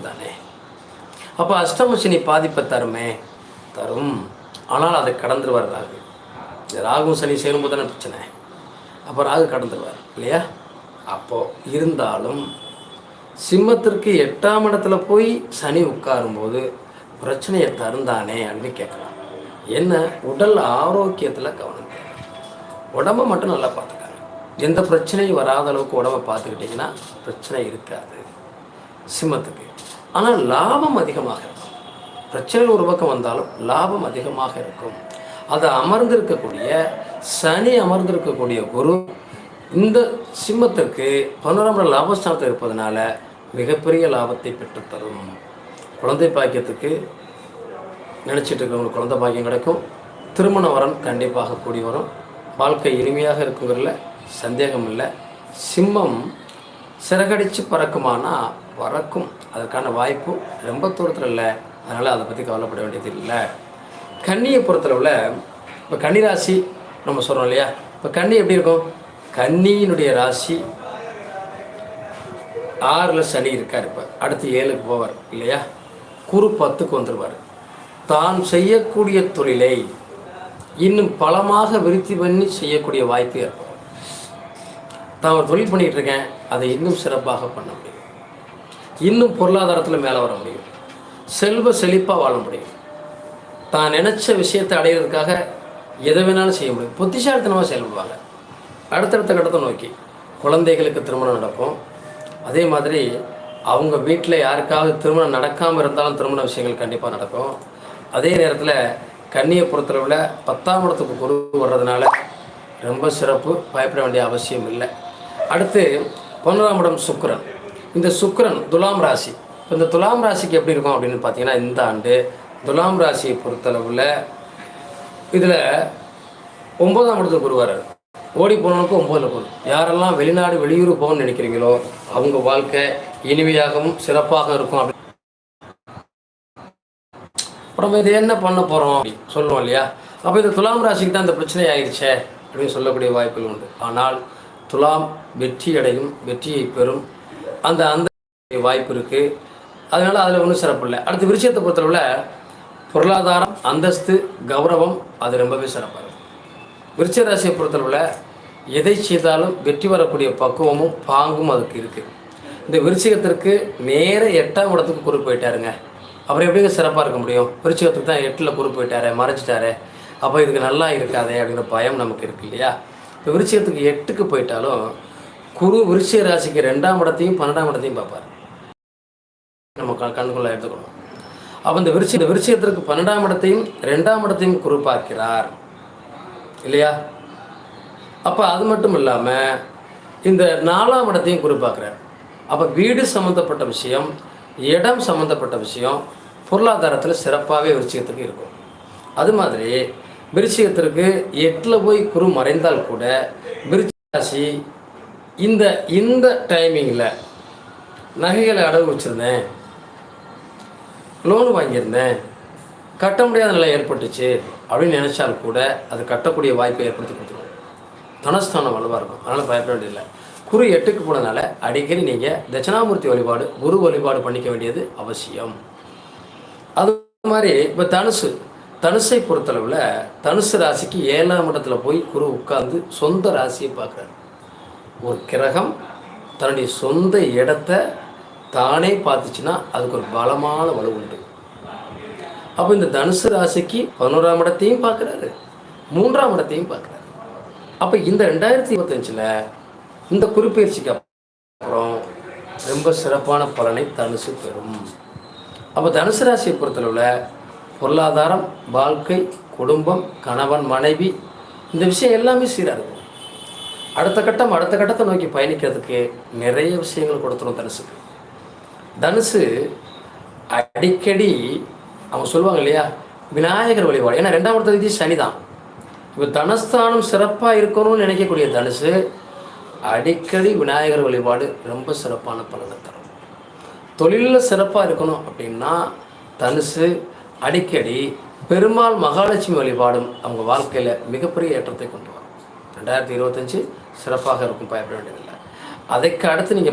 தானே. அப்போ அஷ்டம சனி பாதிப்பை தரும். ஆனால் அதை கடந்துருவார் ராகு. இந்த ராகு சனி சேரும்போது தானே பிரச்சனை. அப்போ ராகு கடந்துருவார் இல்லையா. அப்போது இருந்தாலும் சிம்மத்திற்கு 8ஆம் இடத்துல போய் சனி உட்காரும்போது பிரச்சனையை தருந்தானே அப்படின்னு கேட்கலாம். என்ன, உடல் ஆரோக்கியத்தில் கவனம் தேவை. உடம்பை மட்டும் நல்லா பார்த்துக்காங்க. எந்த பிரச்சனையும் வராத அளவுக்கு உடம்பை பார்த்துக்கிட்டிங்கன்னா பிரச்சனை இருக்காது சிம்மத்துக்கு. ஆனால் லாபம் அதிகமாக இருக்கும். பிரச்சனைகள் ஒரு பக்கம் வந்தாலும் லாபம் அதிகமாக இருக்கும். அதை அமர்ந்திருக்கக்கூடிய சனி அமர்ந்திருக்கக்கூடிய குரு இந்த சிம்மத்திற்கு 11ஆம் இடம் லாபஸ்தானத்தில் இருப்பதனால மிகப்பெரிய லாபத்தை பெற்றுத்தரும். குழந்தை பாக்கியத்துக்கு நினச்சிட்டு இருக்கிறவங்களுக்கு குழந்தை பாக்கியம் கிடைக்கும். திருமண வரன் கண்டிப்பாக கூடி வரும். வாழ்க்கை இனிமையாக இருக்குங்கிறதுல சந்தேகம் இல்லை. சிம்மம் சிறகடித்து பறக்குமானா பறக்கும். அதற்கான வாய்ப்பு ரொம்ப தூரத்தில் இல்லை. அதனால் அதை பற்றி கவலைப்பட வேண்டியது இல்லை. கன்னியை பொறுத்தளவில் இப்போ கன்னி ராசி நம்ம சொல்கிறோம் இல்லையா. இப்போ கன்னி எப்படி இருக்கும், கன்னியினுடைய ராசி 6ல் சனி இருக்கார். இப்போ அடுத்து 7க்கு போவார் இல்லையா. குரு 10க்கு வந்துடுவார். தான் செய்யக்கூடிய தொழிலை இன்னும் பலமாக விருத்தி பண்ணி செய்யக்கூடிய வாய்ப்பு ஏற்படும். தான் ஒரு தொழில் பண்ணிகிட்டு இருக்கேன், அதை இன்னும் சிறப்பாக பண்ண முடியும். இன்னும் பொருளாதாரத்தில் மேலே வர முடியும். செல்வ செழிப்பாக வாழ முடியும். தான் நினச்ச விஷயத்தை அடையிறதுக்காக எதை வேணாலும் செய்ய முடியும். புத்திசாலித்தனமாக செயல்படுவாங்க. அடுத்தடுத்த கட்டத்தை நோக்கி குழந்தைகளுக்கு திருமணம் நடக்கும். அதே மாதிரி அவங்க வீட்டில் யாருக்காவது திருமணம் நடக்காமல் இருந்தாலும் திருமண விஷயங்கள் கண்டிப்பாக நடக்கும். அதே நேரத்தில் கன்னியை பொறுத்தளவில் 10ஆம் இடத்துக்கு குரு வர்றதுனால ரொம்ப சிறப்பு, பயப்பட வேண்டிய அவசியம் இல்லை. அடுத்து 11ஆம் இடம் சுக்கிரன். இந்த சுக்கிரன் துலாம் ராசி. இந்த துலாம் ராசிக்கு எப்படி இருக்கும் அப்படின்னு பார்த்தீங்கன்னா, இந்த ஆண்டு துலாம் ராசியை பொறுத்தளவில் இதில் 9ஆம் இடத்துக்கு குரு வர்றாரு. ஓடி போனவனுக்கு 9ல் குரு. யாரெல்லாம் வெளிநாடு வெளியூர் போகணும்னு நினைக்கிறீங்களோ அவங்க வாழ்க்கை இனிமையாகவும் சிறப்பாக இருக்கும். அப்படி நம்ம இது என்ன பண்ண போகிறோம் அப்படி சொல்லுவோம் இல்லையா. அப்போ இந்த துலாம் ராசிக்கு தான் இந்த பிரச்சனை ஆயிடுச்சே அப்படின்னு சொல்லக்கூடிய வாய்ப்புகள் உண்டு. ஆனால் துலாம் வெற்றி அடையும், வெற்றியை பெறும் அந்த அந்த வாய்ப்பு இருக்குது. அதனால் அதில் ஒன்றும் சிறப்பு இல்லை. அடுத்து விருச்சிகத்தை பொறுத்தளவில் பொருளாதாரம், அந்தஸ்து, கௌரவம் அது ரொம்பவே சிறப்பாக இருக்கும். விருச்சிக ராசியை பொறுத்தளவில் எதை செய்தாலும் வெற்றி வரக்கூடிய பக்குவமும் பாங்கும் அதுக்கு இருக்குது. இந்த விருச்சிகத்திற்கு நேர 8ஆம் இடத்துக்கு குரு போயிட்டாருங்க. அப்புறம் எப்படிங்க சிறப்பாக இருக்க முடியும்? விருச்சிகத்துக்கு தான் 8ல் குரு போயிட்டாரு, மறைச்சிட்டாரு. அப்போ இதுக்கு நல்லா இருக்காதே அப்படிங்கிற பயம் நமக்கு இருக்குது இல்லையா. இப்போ விருச்சிகத்துக்கு 8க்கு போயிட்டாலும் குரு விருச்சிக ராசிக்கு 2ஆம் இடத்தையும் 12ஆம் இடத்தையும் பார்ப்பார். நம்ம கண்ணுக்குள்ளே எடுத்துக்கணும். அப்போ இந்த விருச்சிகத்திற்கு 12ஆம் இடத்தையும் 2ஆம் இடத்தையும் குரு பார்க்கிறார் இல்லையா. அப்போ அது மட்டும் இல்லாமல் இந்த 4ஆம் இடத்தையும் குரு பார்க்குறார். அப்போ வீடு சம்மந்தப்பட்ட விஷயம், இடம் சம்மந்தப்பட்ட விஷயம் பொருளாதாரத்தில் சிறப்பாகவே விருச்சிகத்துக்கு இருக்கும். அது மாதிரி விருச்சிகத்திற்கு 8ல் போய் குரு மறைந்தால் கூட விருச்சிக ராசி இந்த டைமிங்கில் நகைகளை அடகு வச்சுருந்தேன், லோன் வாங்கியிருந்தேன், கட்ட முடியாத நிலை ஏற்பட்டுச்சு அப்படின்னு நினச்சால் கூட அது கட்டக்கூடிய வாய்ப்பை ஏற்படுத்தி கொடுத்துருவோம். தனஸ்தானம் வலுவாக இருக்கும். அதனால் பயப்பட வேண்டியதில்லை. குரு 8க்கு போனதுனால அடிக்கடி நீங்கள் தட்சிணாமூர்த்தி வழிபாடு, குரு வழிபாடு பண்ணிக்க வேண்டியது அவசியம். அது மாதிரி இப்போ தனுசை பொறுத்தளவில் தனுசு ராசிக்கு 7ஆம் இடத்துல போய் குரு உட்கார்ந்து சொந்த ராசியை பார்க்குறாரு. ஒரு கிரகம் தன்னுடைய சொந்த இடத்தை தானே பார்த்துச்சுன்னா அதுக்கு ஒரு பலமான வலு உண்டு. அப்போ இந்த தனுசு ராசிக்கு 11ஆம் இடத்தையும் பார்க்குறாரு, 3ஆம் இடத்தையும் பார்க்குறாரு. அப்போ இந்த 2025 இந்த குருப்பெயர்ச்சிக்கு அப்புறம் ரொம்ப சிறப்பான பலனை தனுசு பெறும். அப்போ தனுசு ராசியை பொறுத்தளவில் பொருளாதாரம், வாழ்க்கை, குடும்பம், கணவன், மனைவி இந்த விஷயம் எல்லாமே சீராக இருக்கும். அடுத்த கட்டத்தை நோக்கி பயணிக்கிறதுக்கு நிறைய விஷயங்கள் கொடுத்துரும் தனுசுக்கு. தனுசு அடிக்கடி அவங்க சொல்லுவாங்க இல்லையா, விநாயகர் வழிபாடு. ஏன்னா 2ஆம் இடத்துல சனி தான். இப்போ தனஸ்தானம் சிறப்பாக இருக்கணும்னு நினைக்கக்கூடிய தனுசு அடிக்கடி விநாயகர் வழிபாடு ரொம்ப சிறப்பான பலனை தரும். தொழிலில் சிறப்பாக இருக்கணும் அப்படின்னா தனுசு அடிக்கடி பெருமாள் மகாலட்சுமி வழிபாடும் அவங்க வாழ்க்கையில் மிகப்பெரிய ஏற்றத்தை கொண்டு வரும். 2025 சிறப்பாக இருக்கும், பயப்பட வேண்டியதில்லை. அதுக்கு அடுத்து நீங்கள்